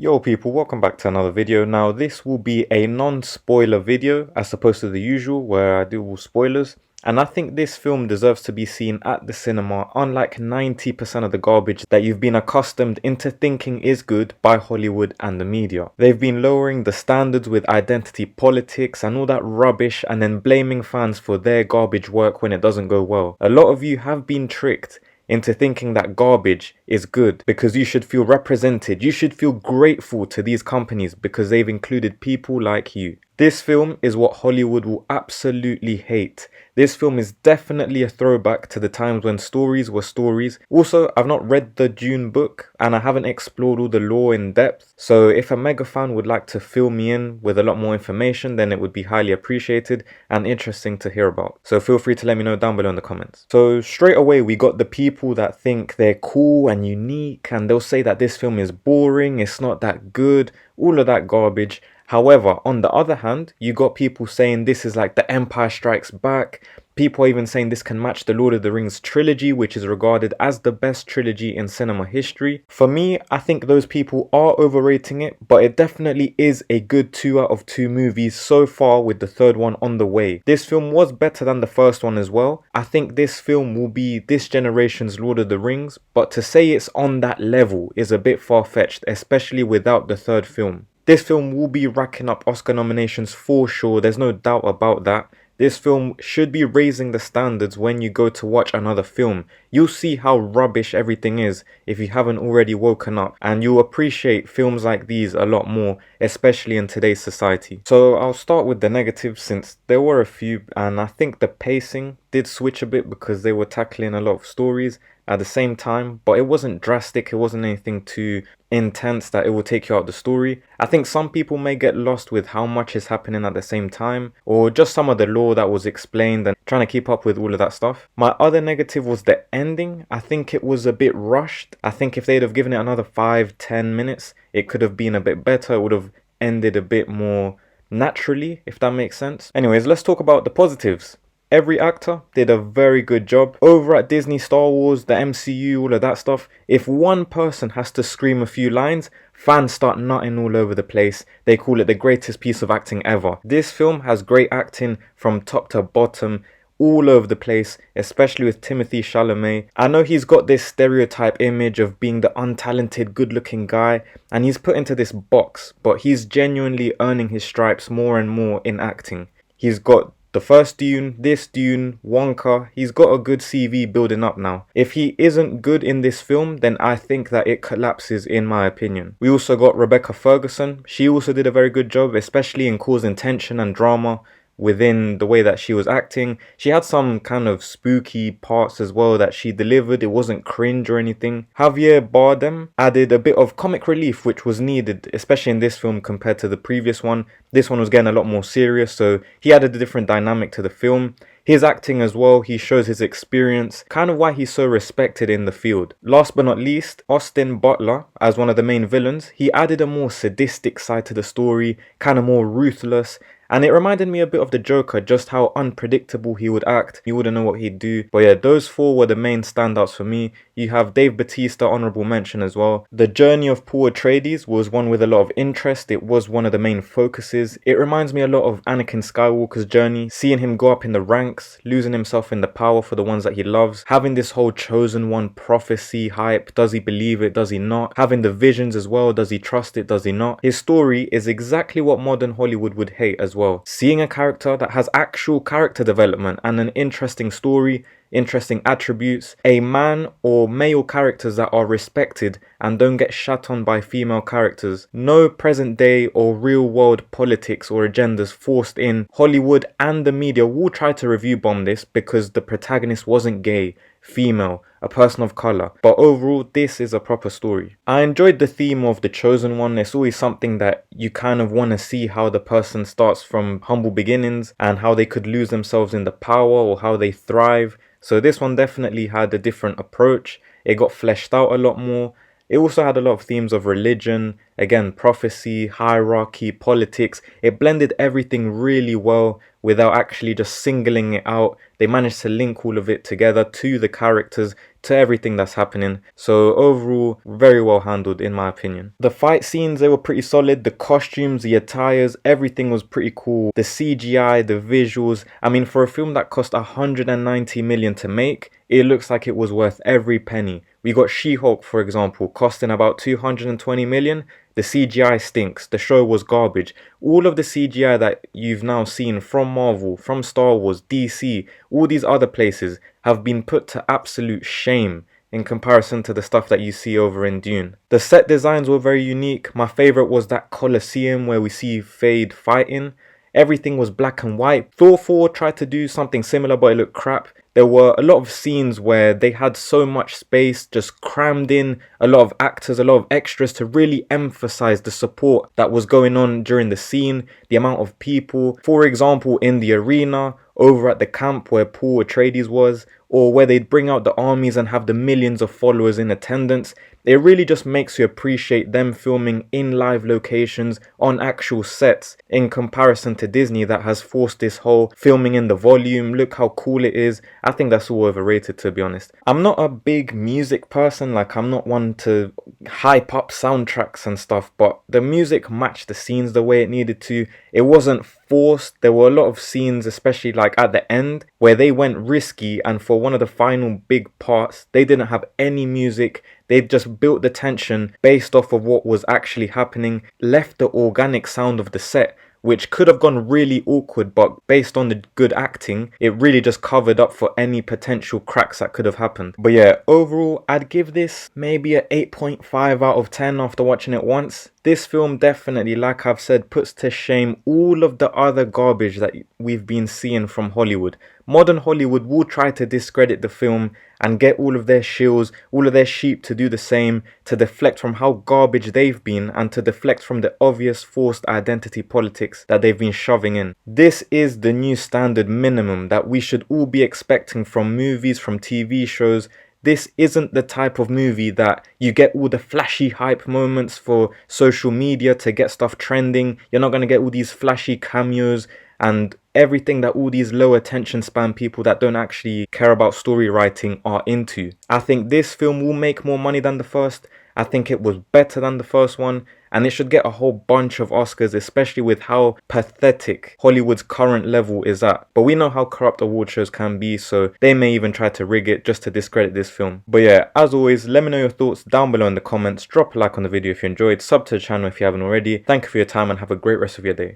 Yo people, welcome back to another video. Now this will be a non-spoiler video as opposed to the usual where I do all spoilers. And I think this film deserves to be seen at the cinema, unlike 90% of the garbage that you've been accustomed into thinking is good by Hollywood and the media. They've been lowering the standards with identity politics and all that rubbish and then blaming fans for their garbage work when it doesn't go well. A lot of you have been tricked into thinking that garbage is good because you should feel represented. You should feel grateful to these companies because they've included people like you. This film is what Hollywood will absolutely hate. This film is definitely a throwback to the times when stories were stories. Also, I've not read the Dune book and I haven't explored all the lore in depth. So if a mega fan would like to fill me in with a lot more information, then it would be highly appreciated and interesting to hear about. So feel free to let me know down below in the comments. So straight away, we got the people that think they're cool and unique and they'll say that this film is boring, it's not that good, all of that garbage. However, on the other hand, you got people saying this is like The Empire Strikes Back. People are even saying this can match the Lord of the Rings trilogy, which is regarded as the best trilogy in cinema history. For me, I think those people are overrating it, but it definitely is a good 2 out of 2 movies so far, with the third one on the way. This film was better than the first one as well. I think this film will be this generation's Lord of the Rings, but to say it's on that level is a bit far-fetched, especially without the third film. This film will be racking up Oscar nominations for sure, there's no doubt about that. This film should be raising the standards when you go to watch another film. You'll see how rubbish everything is if you haven't already woken up, and you'll appreciate films like these a lot more, especially in today's society. So I'll start with the negatives since there were a few, and I think the pacing did switch a bit because they were tackling a lot of stories at the same time, but it wasn't drastic, it wasn't anything too intense that it will take you out of the story. I think some people may get lost with how much is happening at the same time, or just some of the lore that was explained and trying to keep up with all of that stuff. My other negative was the ending. I think it was a bit rushed. I think if they'd have given it another 5-10 minutes, it could have been a bit better. It would have ended a bit more naturally, if that makes sense. Anyways, let's talk about the positives. Every actor did a very good job. Over at Disney, Star Wars, the MCU, all of that stuff, if one person has to scream a few lines, fans start nutting all over the place. They call it the greatest piece of acting ever. This film has great acting from top to bottom, all over the place, especially with Timothee Chalamet. I know he's got this stereotype image of being the untalented, good-looking guy, and he's put into this box, but he's genuinely earning his stripes more and more in acting. He's got the first Dune, this Dune, Wonka. He's got a good CV building up now. If he isn't good in this film, then I think that it collapses in my opinion. We also got Rebecca Ferguson. She also did a very good job, especially in causing tension and drama within the way that she was acting. She had some kind of spooky parts as well that she delivered. It wasn't cringe or anything. Javier Bardem added a bit of comic relief which was needed, especially in this film compared to the previous one. This one was getting a lot more serious, so he added a different dynamic to the film. His acting as well, he shows his experience, kind of why he's so respected in the field. Last but not least, Austin Butler, as one of the main villains, he added a more sadistic side to the story, kind of more ruthless. And it reminded me a bit of the Joker, just how unpredictable he would act. You wouldn't know what he'd do. But yeah, those 4 were the main standouts for me. You have Dave Bautista, honorable mention as well. The journey of Paul Atreides was one with a lot of interest. It was one of the main focuses. It reminds me a lot of Anakin Skywalker's journey. Seeing him go up in the ranks, losing himself in the power for the ones that he loves. Having this whole chosen one prophecy hype. Does he believe it? Does he not? Having the visions as well. Does he trust it? Does he not? His story is exactly what modern Hollywood would hate as well. Seeing a character that has actual character development and an interesting story, interesting attributes, a man or male characters that are respected and don't get shat on by female characters. No present day or real world politics or agendas forced in. Hollywood and the media will try to review bomb this because the protagonist wasn't gay, female, a person of color, but overall this is a proper story. I enjoyed the theme of the chosen one. It's always something that you kind of want to see how the person starts from humble beginnings and how they could lose themselves in the power or how they thrive. So this one definitely had a different approach. It got fleshed out a lot more. It also had a lot of themes of religion, again, prophecy, hierarchy, politics. It blended everything really well without actually just singling it out. They managed to link all of it together to the characters, to everything that's happening. So overall, very well handled in my opinion. The fight scenes, they were pretty solid. The costumes, the attires, everything was pretty cool. The CGI, the visuals. I mean, for a film that cost 190 million to make, it looks like it was worth every penny. We got She-Hulk, for example, costing about 220 million. The CGI stinks. The show was garbage. All of the CGI that you've now seen from Marvel, from Star Wars, DC, all these other places have been put to absolute shame in comparison to the stuff that you see over in Dune. The set designs were very unique. My favorite was that Colosseum where we see Fade fighting. Everything was black and white. Thor 4 tried to do something similar, but it looked crap. There were a lot of scenes where they had so much space just crammed in, a lot of actors, a lot of extras to really emphasize the support that was going on during the scene, the amount of people. For example, in the arena, over at the camp where Paul Atreides was, or where they'd bring out the armies and have the millions of followers in attendance. It really just makes you appreciate them filming in live locations on actual sets in comparison to Disney that has forced this whole filming in the volume. Look how cool it is. I think that's all overrated, to be honest. I'm not a big music person, like I'm not one to hype up soundtracks and stuff, but the music matched the scenes the way it needed to. It wasn't forced. There were a lot of scenes, especially like at the end, where they went risky, and for one of the final big parts, they didn't have any music. They just built the tension based off of what was actually happening, left the organic sound of the set, which could have gone really awkward, but based on the good acting, it really just covered up for any potential cracks that could have happened. But yeah, overall, I'd give this maybe a 8.5 out of 10 after watching it once. This film definitely, like I've said, puts to shame all of the other garbage that we've been seeing from Hollywood. Modern Hollywood will try to discredit the film and get all of their shills, all of their sheep to do the same, to deflect from how garbage they've been and to deflect from the obvious forced identity politics that they've been shoving in. This is the new standard minimum that we should all be expecting from movies, from TV shows. This isn't the type of movie that you get all the flashy hype moments for social media to get stuff trending. You're not going to get all these flashy cameos and everything that all these low attention span people that don't actually care about story writing are into. I think this film will make more money than the first. I think it was better than the first one, and it should get a whole bunch of Oscars, especially with how pathetic Hollywood's current level is at. But we know how corrupt award shows can be, so they may even try to rig it just to discredit this film. But yeah, as always, let me know your thoughts down below in the comments. Drop a like on the video if you enjoyed, sub to the channel if you haven't already. Thank you for your time and have a great rest of your day.